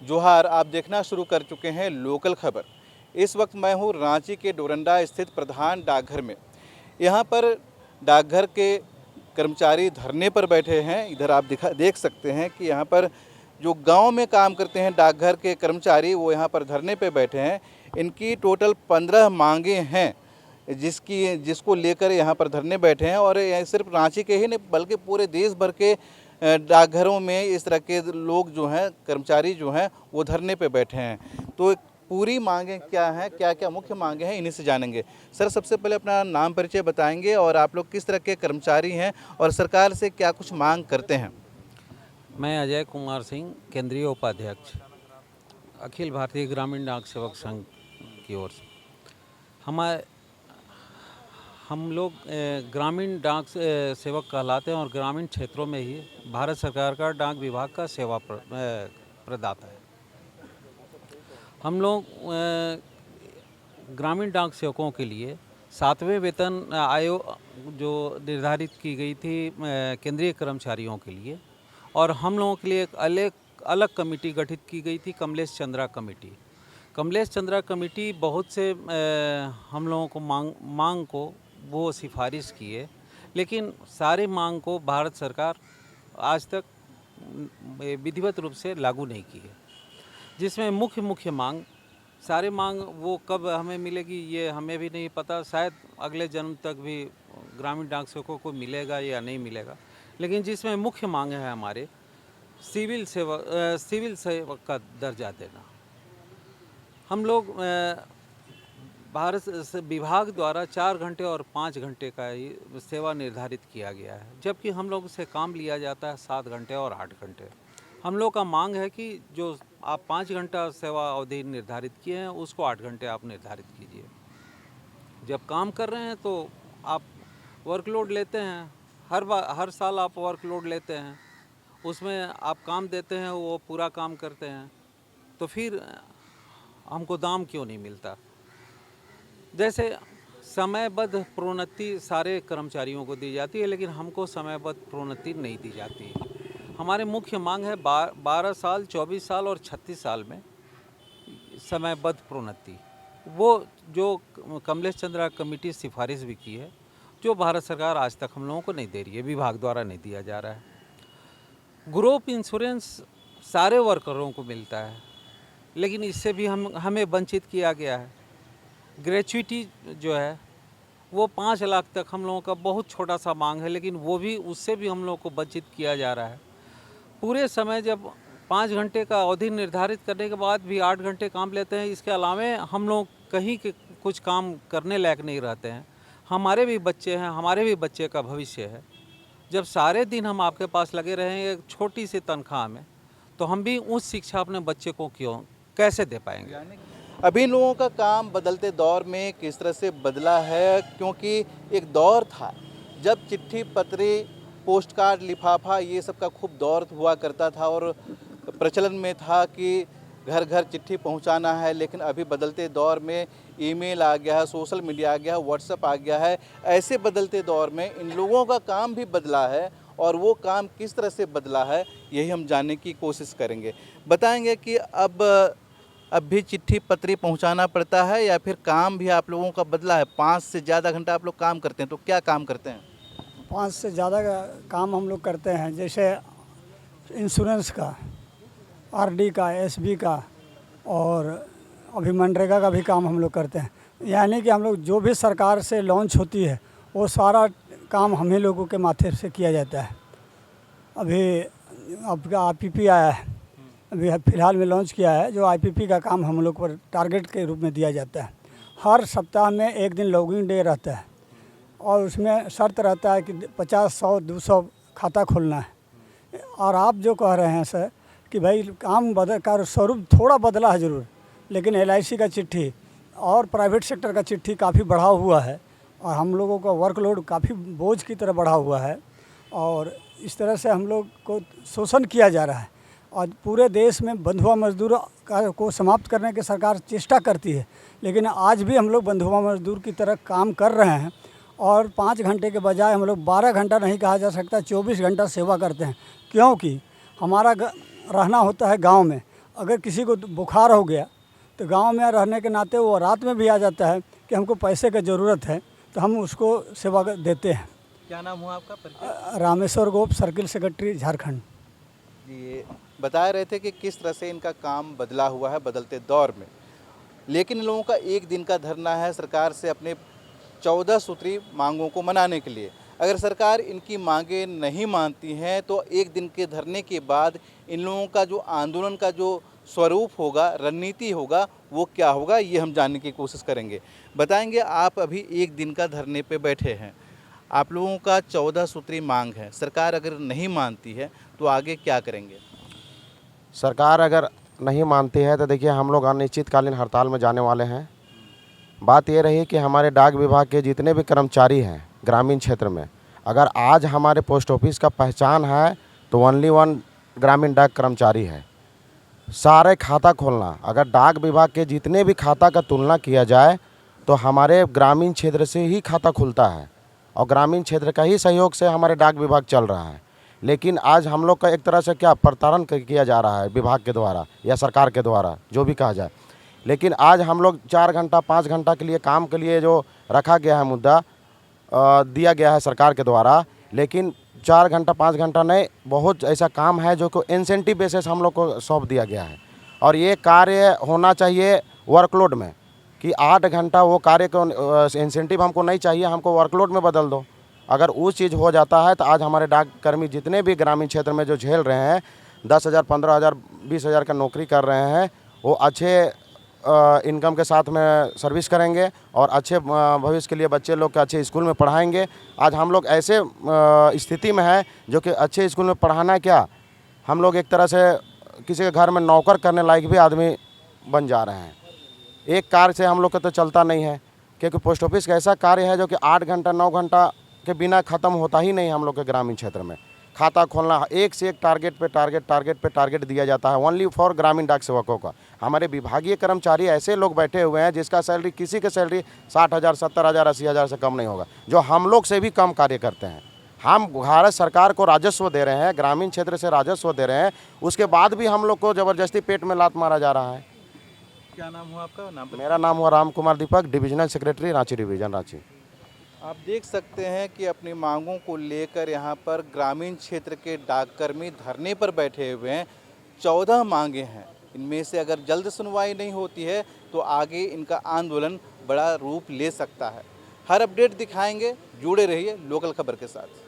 जोहार, आप देखना शुरू कर चुके हैं लोकल खबर। इस वक्त मैं हूं रांची के डोरंडा स्थित प्रधान डाकघर में। यहां पर डाकघर के कर्मचारी धरने पर बैठे हैं। इधर आप देख सकते हैं कि यहां पर जो गांव में काम करते हैं डाकघर के कर्मचारी, वो यहां पर धरने पर बैठे हैं। इनकी टोटल 15 मांगे हैं जिसको लेकर यहाँ पर धरने बैठे हैं। और सिर्फ रांची के ही नहीं बल्कि पूरे देश भर के डाकघरों में इस तरह के लोग जो हैं, कर्मचारी जो हैं, वो धरने पे बैठे हैं। तो पूरी मांगें क्या हैं, क्या क्या मुख्य मांगें हैं, इन्हीं से जानेंगे। सर, सबसे पहले अपना नाम परिचय बताएंगे और आप लोग किस तरह के कर्मचारी हैं और सरकार से क्या कुछ मांग करते हैं। मैं अजय कुमार सिंह, केंद्रीय उपाध्यक्ष, अखिल भारतीय ग्रामीण डाक सेवक संघ की ओर से। हम लोग ग्रामीण डाक सेवक कहलाते हैं और ग्रामीण क्षेत्रों में ही भारत सरकार का डाक विभाग का सेवा प्रदाता है। हम लोग ग्रामीण डाक सेवकों के लिए 7वें वेतन आयोग जो निर्धारित की गई थी केंद्रीय कर्मचारियों के लिए, और हम लोगों के लिए एक अलग कमेटी गठित की गई थी, कमलेश चंद्रा कमेटी। कमलेश चंद्रा कमेटी बहुत से हम लोगों को मांग को वो सिफारिश की है, लेकिन सारी मांग को भारत सरकार आज तक विधिवत रूप से लागू नहीं की है। जिसमें मुख्य मांग, सारे मांग वो कब हमें मिलेगी ये हमें भी नहीं पता। शायद अगले जन्म तक भी ग्रामीण डाक सेवकों को मिलेगा या नहीं मिलेगा। लेकिन जिसमें मुख्य मांग है हमारे सिविल सेवक का दर्जा देना। हम लोग भारत विभाग द्वारा 4 घंटे और 5 घंटे का ही सेवा निर्धारित किया गया है, जबकि हम लोग से काम लिया जाता है 7 घंटे और 8 घंटे। हम लोग का मांग है कि जो आप 5 घंटा सेवा अवधि निर्धारित किए हैं उसको 8 घंटे आप निर्धारित कीजिए। जब काम कर रहे हैं तो आप वर्कलोड लेते हैं, हर साल आप वर्कलोड लेते हैं, उसमें आप काम देते हैं, वो पूरा काम करते हैं, तो फिर हमको दाम क्यों नहीं मिलता। जैसे समयबद्ध प्रोन्नति सारे कर्मचारियों को दी जाती है, लेकिन हमको समयबद्ध प्रोन्नति नहीं दी जाती है। हमारे मुख्य मांग है 12 साल, 24 साल और 36 साल में समयबद्ध प्रोन्नति। वो जो कमलेश चंद्रा कमेटी सिफारिश भी की है, जो भारत सरकार आज तक हम लोगों को नहीं दे रही है, विभाग द्वारा नहीं दिया जा रहा है। ग्रुप इंश्योरेंस सारे वर्करों को मिलता है, लेकिन इससे भी हमें वंचित किया गया है। ग्रेच्युटी जो है वो 5 लाख तक हम लोगों का बहुत छोटा सा मांग है, लेकिन वो भी उससे भी हम लोग को वंचित किया जा रहा है। पूरे समय जब 5 घंटे का अवधि निर्धारित करने के बाद भी 8 घंटे काम लेते हैं। इसके अलावा हम लोग कहीं के कुछ काम करने लायक नहीं रहते हैं। हमारे भी बच्चे हैं, हमारे भी बच्चे का भविष्य है। जब सारे दिन हम आपके पास लगे रहेंगे एक छोटी सी तनख्वाह में, तो हम भी उस शिक्षा अपने बच्चे को कैसे दे पाएंगे। अभी इन लोगों का काम बदलते दौर में किस तरह से बदला है, क्योंकि एक दौर था जब चिट्ठी पत्री, पोस्ट कार्ड, लिफाफा, ये सब का खूब दौर हुआ करता था और प्रचलन में था कि घर घर चिट्ठी पहुंचाना है। लेकिन अभी बदलते दौर में ईमेल आ गया है, सोशल मीडिया आ गया है, व्हाट्सएप आ गया है। ऐसे बदलते दौर में इन लोगों का काम भी बदला है, और वो काम किस तरह से बदला है यही हम जानने की कोशिश करेंगे। बताएंगे कि अब भी चिट्ठी पत्री पहुंचाना पड़ता है या फिर काम भी आप लोगों का बदला है। 5 से ज़्यादा घंटा आप लोग काम करते हैं, तो क्या काम करते हैं? 5 से ज़्यादा काम हम लोग करते हैं, जैसे इंश्योरेंस का, आरडी का, एसबी का, और अभी मनरेगा का भी काम हम लोग करते हैं। यानी कि हम लोग जो भी सरकार से लॉन्च होती है वो सारा काम हम ही लोगों के माथे से किया जाता है। अभी आपका आईपीपी आया है, अभी फ़िलहाल में लॉन्च किया है, जो आईपीपी का काम हम लोग पर टारगेट के रूप में दिया जाता है। हर सप्ताह में एक दिन लॉगिंग डे रहता है और उसमें शर्त रहता है कि 50, 100, 200 खाता खोलना है। और आप जो कह रहे हैं सर कि भाई काम बदल का स्वरूप थोड़ा बदला है ज़रूर, लेकिन LIC का चिट्ठी और प्राइवेट सेक्टर का चिट्ठी काफ़ी बढ़ा हुआ है और हम लोगों का वर्कलोड काफ़ी बोझ की तरह बढ़ा हुआ है और इस तरह से हम लोग को शोषण किया जा रहा है। और पूरे देश में बंधुआ मजदूर को समाप्त करने की सरकार चेष्टा करती है, लेकिन आज भी हम लोग बंधुआ मजदूर की तरह काम कर रहे हैं और 5 घंटे के बजाय हम लोग 12 घंटा नहीं कहा जा सकता, 24 घंटा सेवा करते हैं। क्योंकि हमारा रहना होता है गांव में अगर किसी को बुखार हो गया तो गांव में रहने के नाते वो रात में भी आ जाता है कि हमको पैसे की ज़रूरत है, तो हम उसको सेवा देते हैं। क्या नाम हुआ आपका परिचय? रामेश्वर गोप, सर्किल सेक्रेटरी, झारखंड। ये बता रहे थे कि किस तरह से इनका काम बदला हुआ है बदलते दौर में, लेकिन इन लोगों का एक दिन का धरना है सरकार से अपने 14 सूत्री मांगों को मनाने के लिए। अगर सरकार इनकी मांगें नहीं मानती हैं तो एक दिन के धरने के बाद इन लोगों का जो आंदोलन का जो स्वरूप होगा, रणनीति होगा, वो क्या होगा, ये हम जानने की कोशिश करेंगे। बताएंगे, आप अभी एक दिन का धरने पे बैठे हैं, आप लोगों का 14 सूत्री मांग है, सरकार अगर नहीं मानती है तो आगे क्या करेंगे? सरकार अगर नहीं मानती है तो देखिए हम लोग अनिश्चितकालीन हड़ताल में जाने वाले हैं। बात ये रही कि हमारे डाक विभाग के जितने भी कर्मचारी हैं ग्रामीण क्षेत्र में, अगर आज हमारे पोस्ट ऑफिस का पहचान है तो ओनली वन ग्रामीण डाक कर्मचारी है। सारे खाता खोलना, अगर डाक विभाग के जितने भी खाता का तुलना किया जाए तो हमारे ग्रामीण क्षेत्र से ही खाता खुलता है और ग्रामीण क्षेत्र का ही सहयोग से हमारे डाक विभाग चल रहा है। लेकिन आज हम लोग का एक तरह से क्या प्रताड़न किया जा रहा है विभाग के द्वारा या सरकार के द्वारा, जो भी कहा जाए। लेकिन आज हम लोग 4 घंटा 5 घंटा के लिए काम के लिए जो रखा गया है मुद्दा दिया गया है सरकार के द्वारा, लेकिन 4 घंटा 5 घंटा नहीं, बहुत ऐसा काम है जो को इंसेंटिव बेसिस हम लोग को सौंप दिया गया है। और ये कार्य होना चाहिए वर्कलोड में, कि 8 घंटा वो कार्य को इंसेंटिव हमको नहीं चाहिए, हमको वर्कलोड में बदल दो। अगर वो चीज़ हो जाता है तो आज हमारे डाक कर्मी जितने भी ग्रामीण क्षेत्र में जो झेल रहे हैं, 10,000 15,000 20,000 का नौकरी कर रहे हैं, वो अच्छे इनकम के साथ में सर्विस करेंगे और अच्छे भविष्य के लिए बच्चे लोग के अच्छे स्कूल में पढ़ाएंगे। आज हम लोग ऐसे स्थिति में है जो कि अच्छे स्कूल में पढ़ाना क्या, हम लोग एक तरह से किसी के घर में नौकर करने लायक भी आदमी बन जा रहे हैं। एक कार्य से हम लोग का तो चलता नहीं है, क्योंकि पोस्ट ऑफिस का ऐसा कार्य है जो कि 8 घंटा 9 घंटा के बिना ख़त्म होता ही नहीं। हम लोग के ग्रामीण क्षेत्र में खाता खोलना एक से एक टारगेट पे टारगेट दिया जाता है, ओनली फॉर ग्रामीण डाक सेवकों का। हमारे विभागीय कर्मचारी ऐसे लोग बैठे हुए हैं जिसका सैलरी, किसी के सैलरी 60,000 70,000 80,000 से कम नहीं होगा, जो हम लोग से भी कम कार्य करते हैं। हम भारत सरकार को राजस्व दे रहे हैं, ग्रामीण क्षेत्र से राजस्व दे रहे हैं, उसके बाद भी हम लोग को ज़बरदस्ती पेट में लात मारा जा रहा है। क्या नाम हुआ आपका? मेरा नाम हुआ Ram Kumar Deepak, divisional secretary, Ranchi division, Ranchi. आप देख सकते हैं कि अपनी मांगों को लेकर यहाँ पर ग्रामीण क्षेत्र के डाककर्मी धरने पर बैठे हुए हैं। 14 मांगे हैं, इनमें से अगर जल्द सुनवाई नहीं होती है तो आगे इनका आंदोलन बड़ा रूप ले सकता है। हर अपडेट दिखाएंगे, जुड़े रहिए लोकल खबर के साथ।